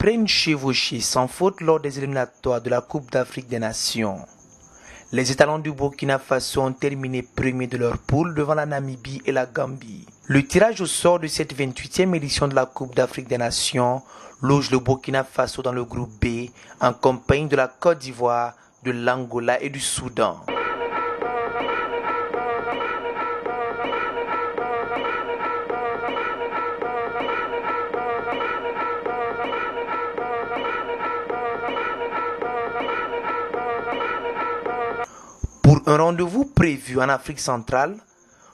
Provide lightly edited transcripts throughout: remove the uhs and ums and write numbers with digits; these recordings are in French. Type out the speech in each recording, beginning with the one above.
Après une chevauchée sans faute lors des éliminatoires de la Coupe d'Afrique des Nations, les étalons du Burkina Faso ont terminé premiers de leur poule devant la Namibie et la Gambie. Le tirage au sort de cette 28e édition de la Coupe d'Afrique des Nations loge le Burkina Faso dans le groupe B en compagnie de la Côte d'Ivoire, de l'Angola et du Soudan. Pour un rendez-vous prévu en Afrique centrale,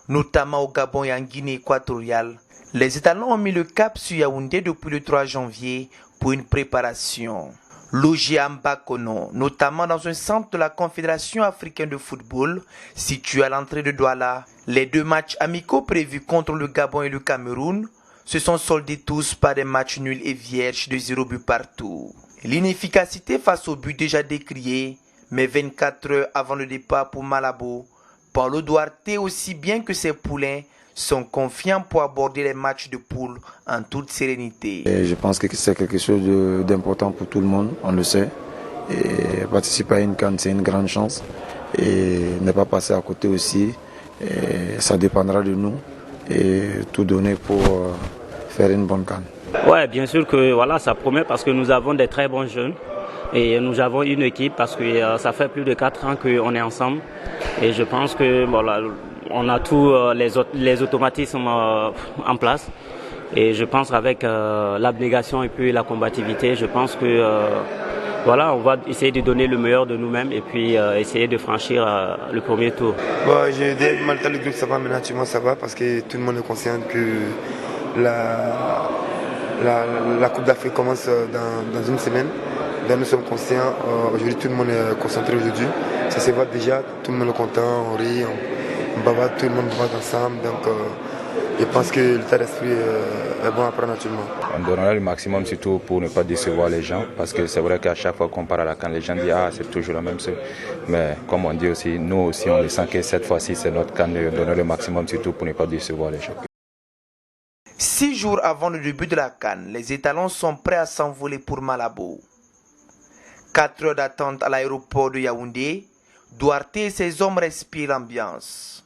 notamment au Gabon et en Guinée équatoriale, les étalons ont mis le cap sur Yaoundé depuis le 3 janvier pour une préparation. Logés à Mbakono, notamment dans un centre de la Confédération africaine de football, situé à l'entrée de Douala, les deux matchs amicaux prévus contre le Gabon et le Cameroun se sont soldés tous par des matchs nuls et vierges de 0 but partout. L'inefficacité face au but déjà décrié, mais 24 heures avant le départ pour Malabo, Paulo Duarte, aussi bien que ses poulains, sont confiants pour aborder les matchs de poule en toute sérénité. Et je pense que c'est quelque chose d'important pour tout le monde, on le sait. Et participer à une CAN, c'est une grande chance. Et ne pas passer à côté aussi, et ça dépendra de nous. Et tout donner pour faire une bonne CAN. Ouais, bien sûr que voilà, ça promet parce que nous avons des très bons jeunes. Et nous avons une équipe parce que ça fait plus de 4 ans qu'on est ensemble. Et je pense que voilà, on a tous les automatismes en place. Et je pense avec l'abnégation et puis la combativité, je pense que voilà, on va essayer de donner le meilleur de nous-mêmes et puis essayer de franchir le premier tour. Bon, j'ai dit maintenant le groupe ça va, maintenant ça va parce que tout le monde est conscient que la Coupe d'Afrique commence dans une semaine. Donc nous sommes conscients, aujourd'hui tout le monde est concentré aujourd'hui, ça se voit déjà, tout le monde est content, on rit, on bavade, tout le monde bavade ensemble, donc je pense que l'état d'esprit est bon à prendre naturellement. On donnera le maximum surtout pour ne pas décevoir les gens, parce que c'est vrai qu'à chaque fois qu'on parle à la CAN, les gens disent ah c'est toujours la même chose, mais comme on dit aussi, nous aussi on le sent que cette fois-ci c'est notre CAN de donner le maximum surtout pour ne pas décevoir les gens. 6 jours avant le début de la CAN, les étalons sont prêts à s'envoler pour Malabo. 4 heures d'attente à l'aéroport de Yaoundé, Duarte et ses hommes respirent l'ambiance.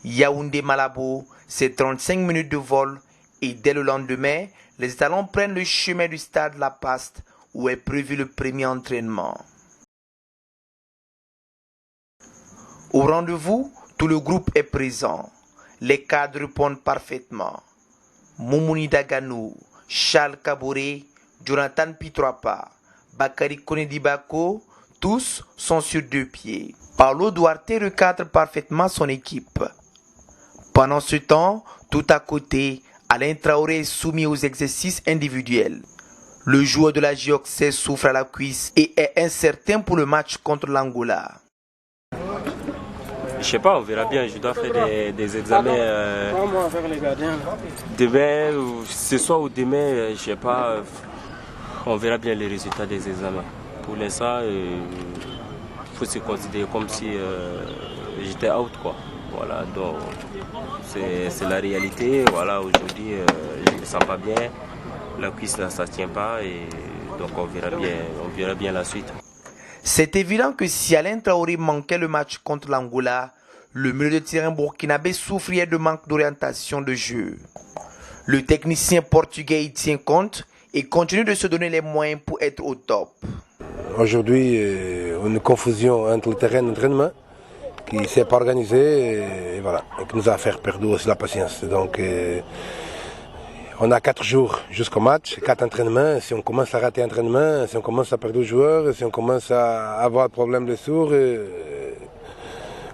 Yaoundé-Malabo, c'est 35 minutes de vol et dès le lendemain, les étalons prennent le chemin du stade La Paste où est prévu le premier entraînement. Au rendez-vous, tout le groupe est présent. Les cadres répondent parfaitement. Moumouni Daganou, Charles Kaboré, Jonathan Pitroapa, Bakary Konedibako, tous sont sur 2 pieds. Paulo Duarte recadre parfaitement son équipe. Pendant ce temps, tout à côté, Alain Traoré est soumis aux exercices individuels. Le joueur de la JOXC souffre à la cuisse et est incertain pour le match contre l'Angola. Je sais pas, on verra bien, je dois faire des examens demain, ce soir ou demain, je sais pas. On verra bien les résultats des examens. Pour l'instant, il faut se considérer comme si j'étais out, quoi. Voilà, donc c'est la réalité. Voilà, aujourd'hui, je ne me sens pas bien. La cuisse là, ça ne tient pas et donc on verra bien la suite. C'est évident que si Alain Traoré manquait le match contre l'Angola, le milieu de terrain burkinabé souffrirait de manque d'orientation de jeu. Le technicien portugais y tient compte et continue de se donner les moyens pour être au top. Aujourd'hui, une confusion entre le terrain d'entraînement qui ne s'est pas organisé et voilà, et qui nous a fait perdre aussi la patience. Donc, on a 4 jours jusqu'au match, 4 entraînements. Si on commence à rater l'entraînement, si on commence à perdre le joueur, si on commence à avoir des problèmes de sourds,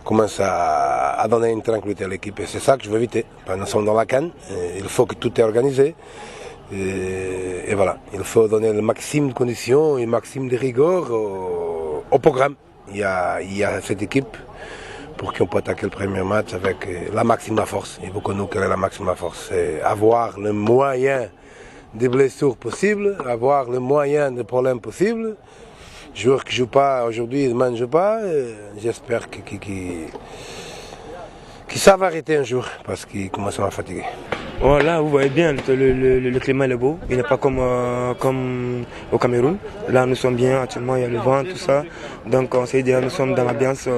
commence à donner une tranquillité à l'équipe. Et c'est ça que je veux éviter. Nous sommes dans la CAN, il faut que tout est organisé. Et voilà, il faut donner le maximum de conditions et le maximum de rigueur au programme. Il y a cette équipe pour qu'on puisse attaquer le premier match avec la maximum force. Il faut que nous quelle la maximum force. C'est avoir le moyen de blessures possibles, avoir le moyen de problèmes possibles. Joueurs qui ne jouent pas aujourd'hui, demain ne jouent pas. J'espère qu'ils savent arrêter un jour parce qu'ils commencent à me fatiguer. Voilà, vous voyez bien, le climat est beau. Il n'est pas comme au Cameroun. Là, nous sommes bien actuellement, il y a le vent, tout ça. Donc, on s'est dit, nous sommes dans l'ambiance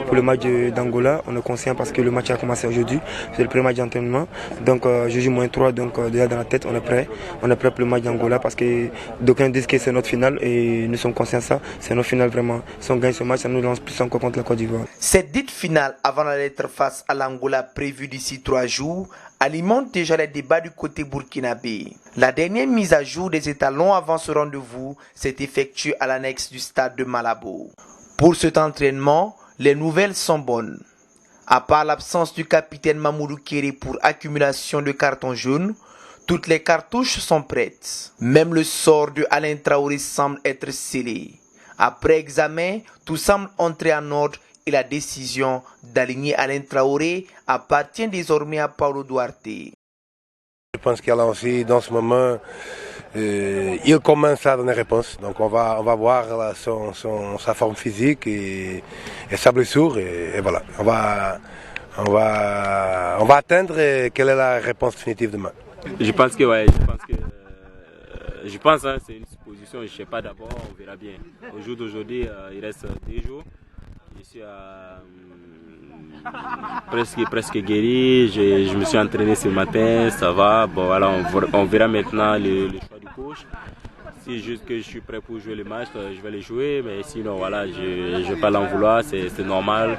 pour le match d'Angola. On est conscient parce que le match a commencé aujourd'hui. C'est le premier match d'entraînement. Donc, jeudi -3, donc déjà dans la tête, on est prêt. On est prêt pour le match d'Angola parce que d'aucuns disent que c'est notre finale et nous sommes conscients de ça. C'est notre finale vraiment. Si on gagne ce match, ça nous lance plus encore contre la Côte d'Ivoire. Cette dite finale avant la lettre face à l'Angola prévue d'ici 3 jours alimente déjà les débats du côté burkinabé. La dernière mise à jour des étalons avant ce rendez-vous s'est effectuée à l'annexe du stade de Malabo. Pour cet entraînement, les nouvelles sont bonnes. À part l'absence du capitaine Mamoudou Kéré pour accumulation de cartons jaunes, toutes les cartouches sont prêtes. Même le sort de Alain Traoré semble être scellé. Après examen, tout semble entrer en ordre et la décision d'aligner Alain Traoré appartient désormais à Paulo Duarte. Je pense qu'Alain aussi, dans ce moment, il commence à donner réponse. Donc on va voir là, sa forme physique et sa blessure. Et voilà, on va atteindre quelle est la réponse définitive demain. Je pense que c'est une supposition, je ne sais pas d'abord, on verra bien. Au jour d'aujourd'hui, il reste 2 jours. Je suis presque guéri, je me suis entraîné ce matin, ça va. Bon voilà, on verra maintenant le choix du coach. Si juste que je suis prêt pour jouer le match, je vais le jouer, mais sinon voilà, je ne vais pas l'en vouloir, c'est normal.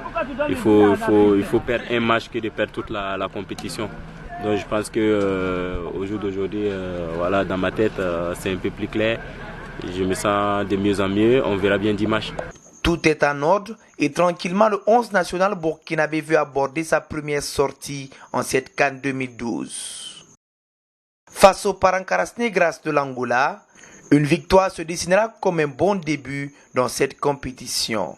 Il faut perdre un match que de perdre toute la compétition. Donc je pense que au jour d'aujourd'hui, voilà, dans ma tête, c'est un peu plus clair. Je me sens de mieux en mieux, on verra bien dimanche. Tout est en ordre et tranquillement le 11 national burkinabé veut aborder sa première sortie en cette CAN 2012. Face aux Parancaras Negras de l'Angola, une victoire se dessinera comme un bon début dans cette compétition.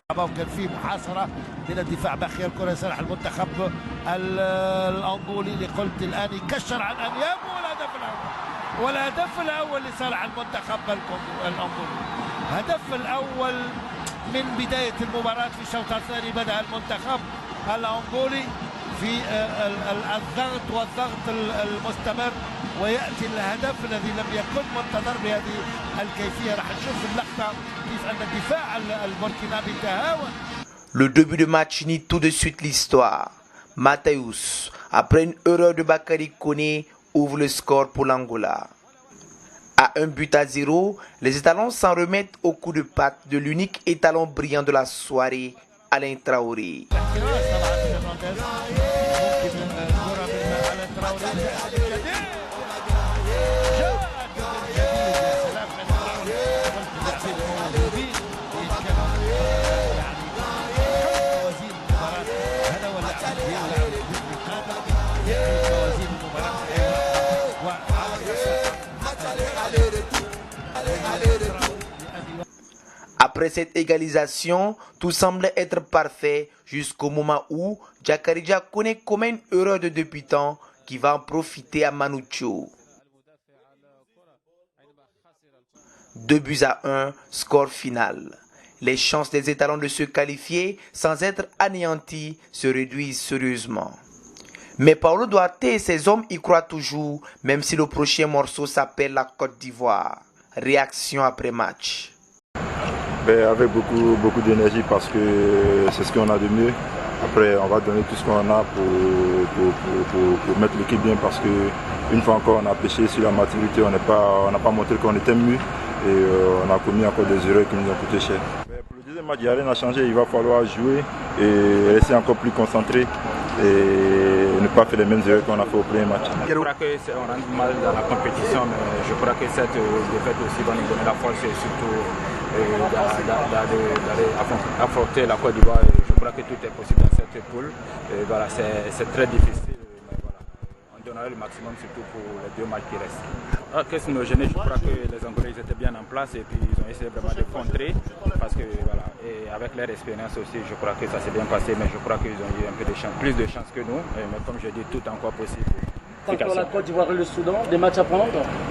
كان في محاصره من الدفاع باقي الكره لصالح المنتخب الانغولي اللي قلت الان يكشر عن انيابه والهدف الاول لصالح المنتخب الانغولي. الهدف الاول من بدايه المباراه في الشوط الثاني بدا المنتخب الانغولي في الضغط المستمر وياتي الهدف الذي لم يكن منتظر بهذه الكيفيه. راح نشوف اللقطه كيف ان الدفاع البوركينابي تهاون. Le début de match nie tout de suite l'histoire. Mateus, après une erreur de Bakary Koné, ouvre le score pour l'Angola. À 1-0, les étalons s'en remettent au coup de patte de l'unique étalon brillant de la soirée, Alain Traoré. Après cette égalisation, tout semblait être parfait jusqu'au moment où Jakarija Koné commet une erreur de débutant qui va en profiter à Manucho. 2-1, score final. Les chances des étalons de se qualifier sans être anéantis se réduisent sérieusement. Mais Paulo Duarte et ses hommes y croient toujours, même si le prochain morceau s'appelle la Côte d'Ivoire. Réaction après match. Avec beaucoup d'énergie parce que c'est ce qu'on a de mieux. Après, on va donner tout ce qu'on a pour mettre l'équipe bien parce qu'une fois encore, on a pêché sur la maturité, on n'a pas montré qu'on était mieux et on a commis encore des erreurs qui nous ont coûté cher. Pour le deuxième match, il n'y a rien à changer, il va falloir jouer et rester encore plus concentré et ne pas faire les mêmes erreurs qu'on a fait au premier match. Je crois qu'on rentre mal dans la compétition, mais je crois que cette défaite aussi va nous donner la force et surtout d'aller affronter la Côte d'Ivoire. Je crois que tout est possible dans cette poule. Et voilà, c'est très difficile. Mais voilà, on donnera le maximum surtout pour les 2 matchs qui restent. Qu'est-ce que nos jeunes, je crois que les Angolais étaient bien en place et puis ils ont essayé vraiment de contrer parce que voilà, et avec leur expérience aussi, je crois que ça s'est bien passé, mais je crois qu'ils ont eu un peu de chance, plus de chance que nous. Mais comme je dis, tout est encore possible. entre la Côte d'Ivoire et le Soudan, des matchs à prendre?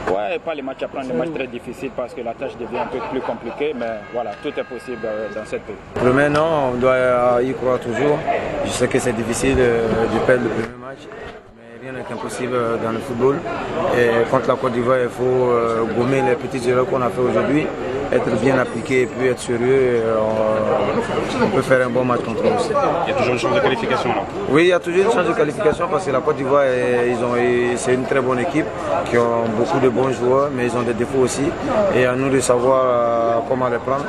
Ouais, pas les matchs à prendre, les matchs très difficiles parce que la tâche devient un peu plus compliquée, mais voilà, tout est possible dans cette pays. Premier, non, on doit y croire toujours. Je sais que c'est difficile de perdre le premier match. Rien n'est impossible dans le football. Et contre la Côte d'Ivoire, il faut gommer les petites erreurs qu'on a fait aujourd'hui, être bien appliqué et puis être sérieux. On peut faire un bon match contre eux aussi. Il y a toujours une chance de qualification là? Oui, il y a toujours une chance de qualification parce que la Côte d'Ivoire, c'est une très bonne équipe qui ont beaucoup de bons joueurs, mais ils ont des défauts aussi. Et à nous de savoir comment les prendre.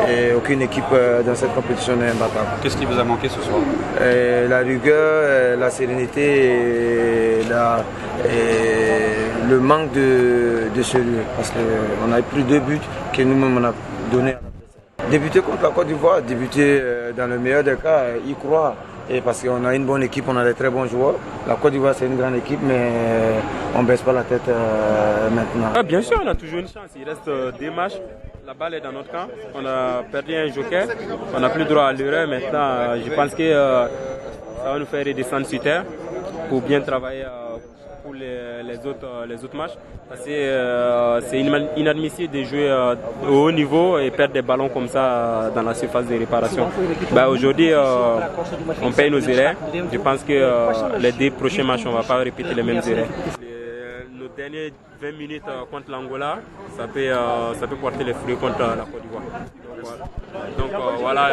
Et aucune équipe dans cette compétition n'est imbattable. Qu'est-ce qui vous a manqué ce soir? La rigueur, la sérénité et le manque de sérieux. Parce qu'on a pris 2 buts que nous-mêmes on a donnés. Débuter contre la Côte d'Ivoire, débuter dans le meilleur des cas, y croire. Et parce qu'on a une bonne équipe, on a des très bons joueurs. La Côte d'Ivoire c'est une grande équipe, mais on ne baisse pas la tête maintenant. Ah, bien sûr, on a toujours une chance. Il reste 2 matchs. La balle est dans notre camp. On a perdu un joker. On n'a plus droit à l'erreur. Maintenant, je pense que ça va nous faire redescendre sur terre pour bien travailler pour les autres matchs. Parce que c'est inadmissible de jouer au haut niveau et perdre des ballons comme ça dans la surface de réparation. Aujourd'hui, on paye nos erreurs. Je pense que les 2 prochains matchs, on ne va pas répéter les mêmes erreurs. Nos dernières 20 minutes contre l'Angola, ça peut porter les fruits contre la Côte d'Ivoire. Donc voilà,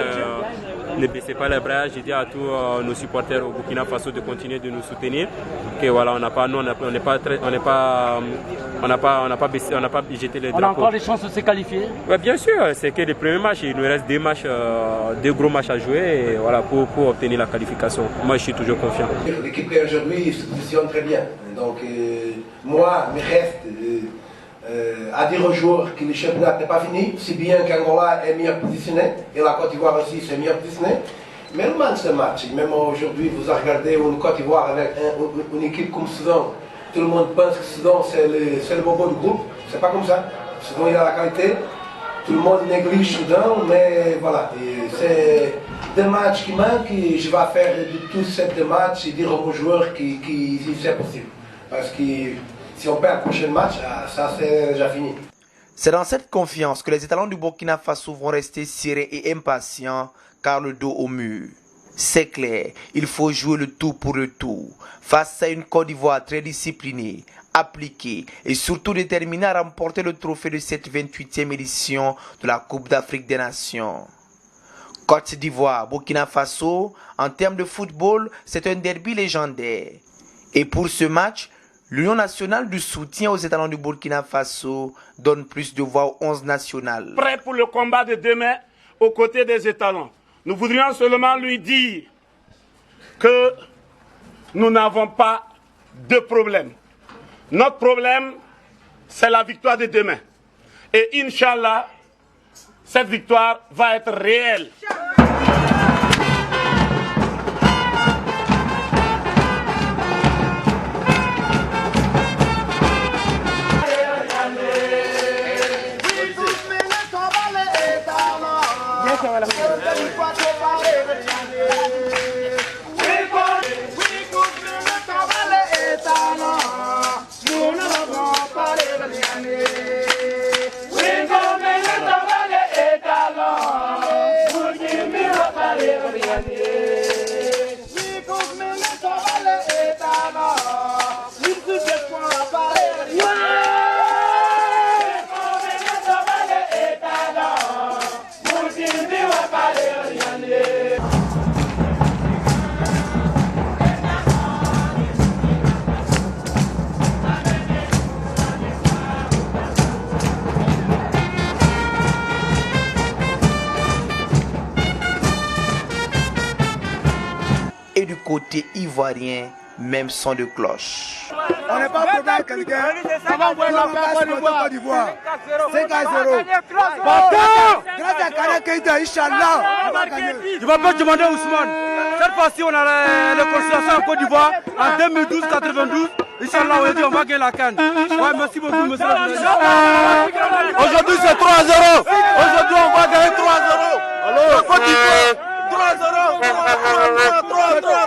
ne baissez pas les bras. Je dis à tous nos supporters au Burkina Faso de continuer de nous soutenir. Que voilà, on n'a pas jeté les drapeaux. On a encore des chances de se qualifier? Ouais, bien sûr, c'est que les premiers matchs. Il nous reste 2 matchs, 2 gros matchs à jouer et voilà, pour obtenir la qualification. Moi, je suis toujours confiant. L'équipe aujourd'hui se positionne très bien. Donc moi, il me reste à dire aux joueurs que le championnat n'est pas fini, si bien qu'Angola est mieux positionné et la Côte d'Ivoire aussi c'est mieux positionné. Mais le match c'est match. Même aujourd'hui, vous regardez une Côte d'Ivoire avec une équipe comme Soudan. Tout le monde pense que Soudan c'est le bobo du groupe. C'est pas comme ça. Soudan il a la qualité. Tout le monde néglige Soudan, mais voilà. C'est 2 matchs qui manquent et je vais faire de tous ces 2 matchs et dire aux joueurs que c'est possible. Parce que si on perd le prochain match, ça c'est déjà fini. C'est dans cette confiance que les étalons du Burkina Faso vont rester serrés et impatients car le dos au mur. C'est clair, il faut jouer le tout pour le tout. Face à une Côte d'Ivoire très disciplinée, appliquée et surtout déterminée à remporter le trophée de cette 28e édition de la Coupe d'Afrique des Nations. Côte d'Ivoire, Burkina Faso, en termes de football, c'est un derby légendaire. Et pour ce match, l'Union nationale du soutien aux étalons du Burkina Faso donne plus de voix aux 11 nationales. Prêt pour le combat de demain aux côtés des étalons. Nous voudrions seulement lui dire que nous n'avons pas de problème. Notre problème, c'est la victoire de demain. Et Inch'Allah, cette victoire va être réelle. Et du côté ivoirien, même son de cloche. On n'est pas problème avec quelqu'un. On va envoyer la paix pour Côte d'Ivoire. 5-0. Grâce à Kara Keïta, Inch'Allah, on va gagner. Je ne vais pas demander à Ousmane. Cette fois-ci, on a les constellations en Côte d'Ivoire en 2012-92. Inch'Allah, on va gagner la canne. Ouais, merci beaucoup, monsieur le président. Aujourd'hui, c'est 3-0. Aujourd'hui, on va gagner 3-0. Alors, Côte d'Ivoire, 3-0. 3-3.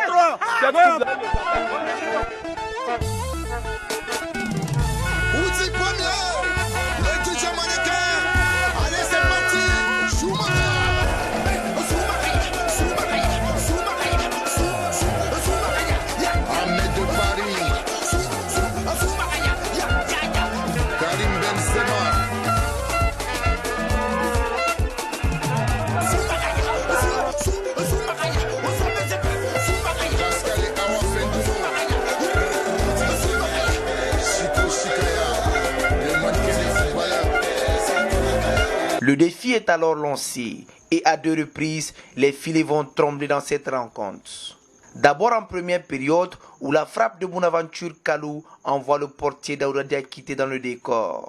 Le défi est alors lancé et à 2 reprises, les filets vont trembler dans cette rencontre. D'abord en première période où la frappe de Bonaventure Kalou envoie le portier Daouda Diakité dans le décor.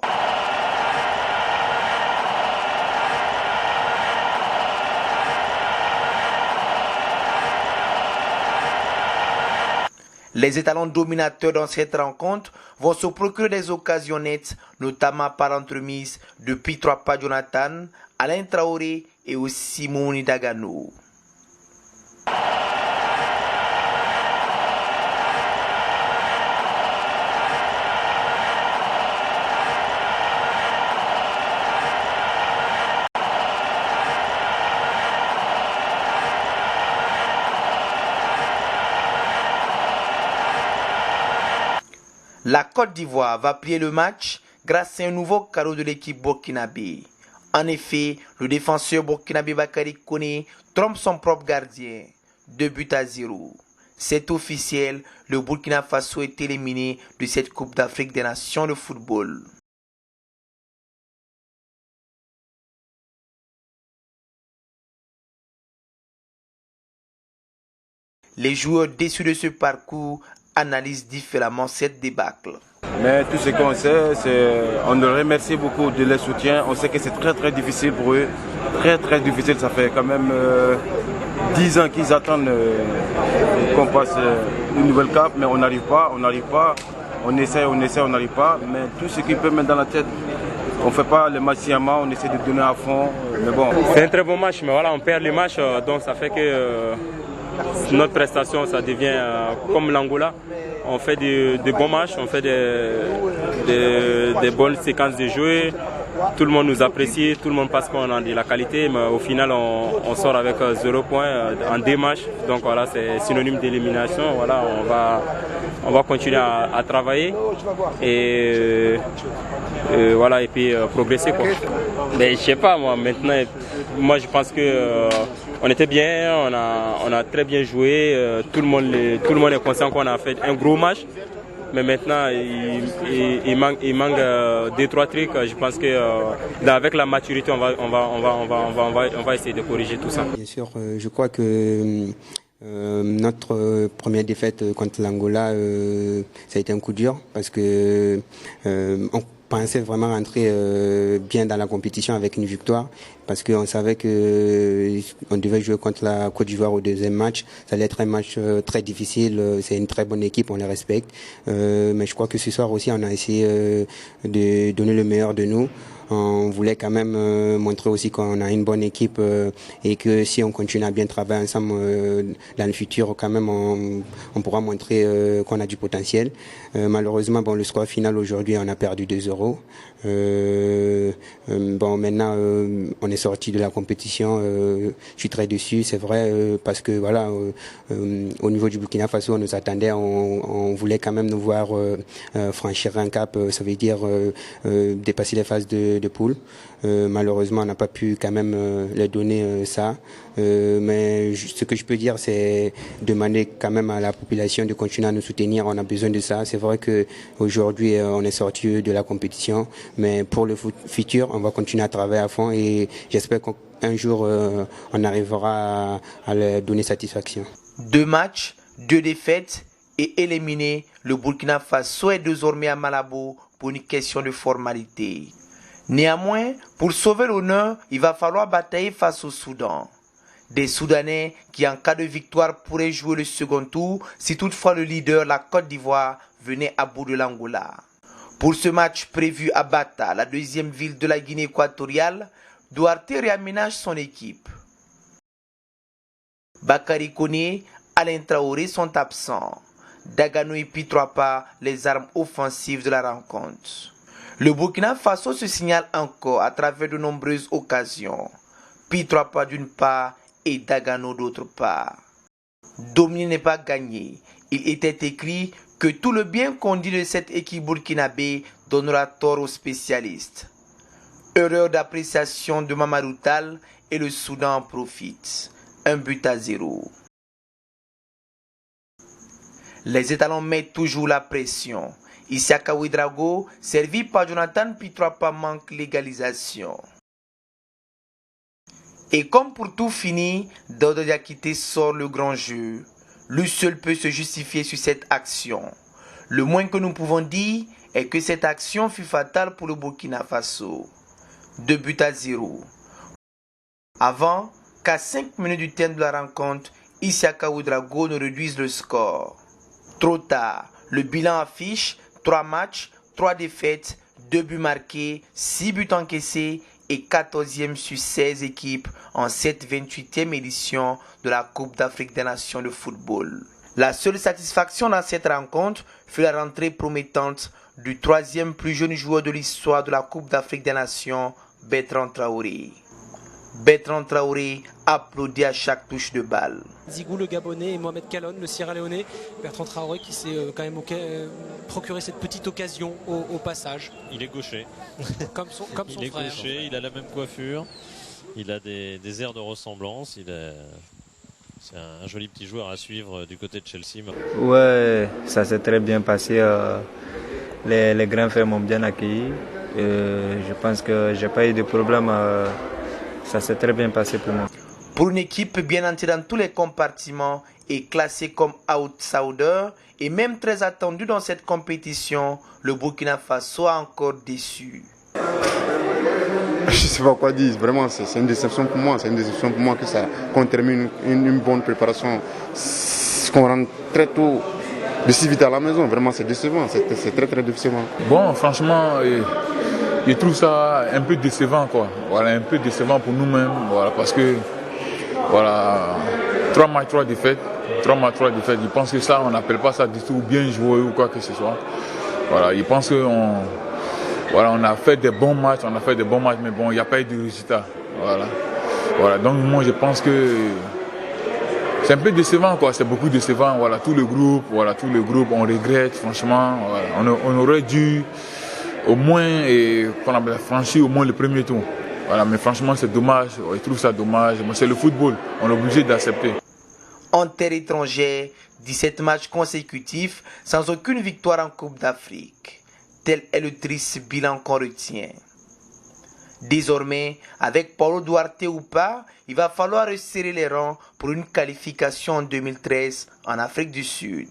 Les étalons dominateurs dans cette rencontre vont se procurer des occasions nettes, notamment par l'entremise de Pitroapa Jonathan, Alain Traoré et aussi Mouni Dagano. La Côte d'Ivoire va plier le match grâce à un nouveau carreau de l'équipe burkinabé. En effet, le défenseur burkinabé Bakary Koné trompe son propre gardien. 2-0. C'est officiel, le Burkina Faso est éliminé de cette Coupe d'Afrique des Nations de football. Les joueurs déçus de ce parcours analysent différemment cette débâcle. Mais tout ce qu'on sait, c'est on leur remercie beaucoup de leur soutien. On sait que c'est très difficile pour eux. Très difficile. Ça fait quand même 10 ans qu'ils attendent qu'on passe une nouvelle cape, mais on n'arrive pas. On essaie, on n'arrive pas. Mais tout ce qu'ils peuvent mettre dans la tête, on ne fait pas le match sciemment, on essaie de donner à fond. Mais bon. C'est un très bon match, mais voilà, on perd les matchs, donc ça fait que notre prestation, ça devient comme l'Angola. On fait des bons matchs, on fait des bonnes séquences de jeu. Tout le monde nous apprécie, tout le monde pense qu'on a de la qualité, mais au final, on sort avec 0 points en 2 matchs. Donc voilà, c'est synonyme d'élimination. Voilà, on va continuer à travailler et voilà, et puis progresser, quoi. Mais je sais pas, moi je pense que on était bien, on a très bien joué, tout le monde est conscient qu'on a fait un gros match. Mais maintenant, il manque 2-3 trucs. Je pense que avec la maturité, on va essayer de corriger tout ça. Bien sûr, je crois que notre première défaite contre l'Angola, ça a été un coup dur parce que on pensait vraiment rentrer bien dans la compétition avec une victoire parce qu'on savait qu'on devait jouer contre la Côte d'Ivoire au deuxième match. Ça allait être un match très difficile. C'est une très bonne équipe, on les respecte. Mais je crois que ce soir aussi, on a essayé de donner le meilleur de nous. On voulait quand même montrer aussi qu'on a une bonne équipe et que si on continue à bien travailler ensemble dans le futur, quand même, on pourra montrer qu'on a du potentiel. Malheureusement, bon, le score final aujourd'hui, on a perdu 2-0. Bon, maintenant, on est sorti de la compétition. Je suis très déçu, c'est vrai, parce que voilà, au niveau du Burkina Faso, on nous attendait, on voulait quand même nous voir franchir un cap. Ça veut dire dépasser les phases de poule. Malheureusement, on n'a pas pu quand même leur donner ça. Mais ce que je peux dire, c'est demander quand même à la population de continuer à nous soutenir. On a besoin de ça. C'est vrai qu'aujourd'hui, on est sorti de la compétition. Mais pour le futur, on va continuer à travailler à fond et j'espère qu'un jour, on arrivera à leur donner satisfaction. 2 matchs, 2 défaites et éliminé, le Burkina Faso est désormais à Malabo pour une question de formalité. Néanmoins, pour sauver l'honneur, il va falloir batailler face au Soudan. Des Soudanais qui, en cas de victoire, pourraient jouer le second tour si toutefois le leader, la Côte d'Ivoire, venait à bout de l'Angola. Pour ce match prévu à Bata, la deuxième ville de la Guinée équatoriale, Duarte réaménage son équipe. Bakary Koné, Alain Traoré sont absents. Dagano et Pitroapa, les armes offensives de la rencontre. Le Burkina Faso se signale encore à travers de nombreuses occasions. Pitroapa d'une part et Dagano d'autre part. Dominer n'est pas gagné. Il était écrit que tout le bien qu'on dit de cette équipe burkinabé donnera tort aux spécialistes. Erreur d'appréciation de Mamadou Tall et le Soudan en profite. 1-0. Les étalons mettent toujours la pression. Isiaka Ouedraogo, servi par Jonathan Pitroapa, manque l'égalisation. Et comme pour tout fini, Dodo Diakité sort le grand jeu. Lui seul peut se justifier sur cette action. Le moins que nous pouvons dire est que cette action fut fatale pour le Burkina Faso. 2-0. Avant qu'à 5 minutes du terme de la rencontre, Isiaka Ouedraogo ne réduise le score. Trop tard, le bilan affiche 3 matchs, 3 défaites, 2 buts marqués, 6 buts encaissés et 14e sur 16 équipes en cette 28e édition de la Coupe d'Afrique des Nations de football. La seule satisfaction dans cette rencontre fut la rentrée promettante du 3e plus jeune joueur de l'histoire de la Coupe d'Afrique des Nations, Bertrand Traoré. Bertrand Traoré applaudit à chaque touche de balle. Zigou le Gabonais et Mohamed Kallon le Sierra Léonais. Bertrand Traoré qui s'est quand même procuré cette petite occasion au passage. Il est gaucher. Comme son frère. Il est gaucher, il a la même coiffure, il a des airs de ressemblance, c'est un joli petit joueur à suivre du côté de Chelsea. Ouais, ça s'est très bien passé. Les grands frères m'ont bien accueilli. Je pense que j'ai pas eu de problème. Ça s'est très bien passé pour moi. Pour une équipe bien entrée dans tous les compartiments et classée comme outsider et même très attendue dans cette compétition, le Burkina Faso a encore déçu. Je ne sais pas quoi dire, vraiment c'est une déception pour moi. C'est une déception pour moi qu'on termine une bonne préparation, qu'on rentre très tôt, de si vite à la maison. Vraiment c'est décevant, c'est très très décevant. Bon, franchement, je trouve ça un peu décevant, quoi. Voilà, un peu décevant pour nous-mêmes, voilà, parce que voilà, 3 matchs, 3 défaites. Je pense que ça, on n'appelle pas ça du tout bien joué ou quoi que ce soit. Voilà, je pense qu'on on a fait des bons matchs, mais bon, il n'y a pas eu de résultat. Voilà, donc moi je pense que c'est un peu décevant, quoi. C'est beaucoup décevant. Voilà, tout le groupe, on regrette, franchement. Voilà, on aurait dû au moins qu'on a franchi au moins le premier tour. Voilà, mais franchement c'est dommage, je trouve ça dommage. C'est le football, on est obligé d'accepter. En terre étrangère, 17 matchs consécutifs sans aucune victoire en Coupe d'Afrique. Tel est le triste bilan qu'on retient. Désormais, avec Paulo Duarte ou pas, il va falloir resserrer les rangs pour une qualification en 2013 en Afrique du Sud.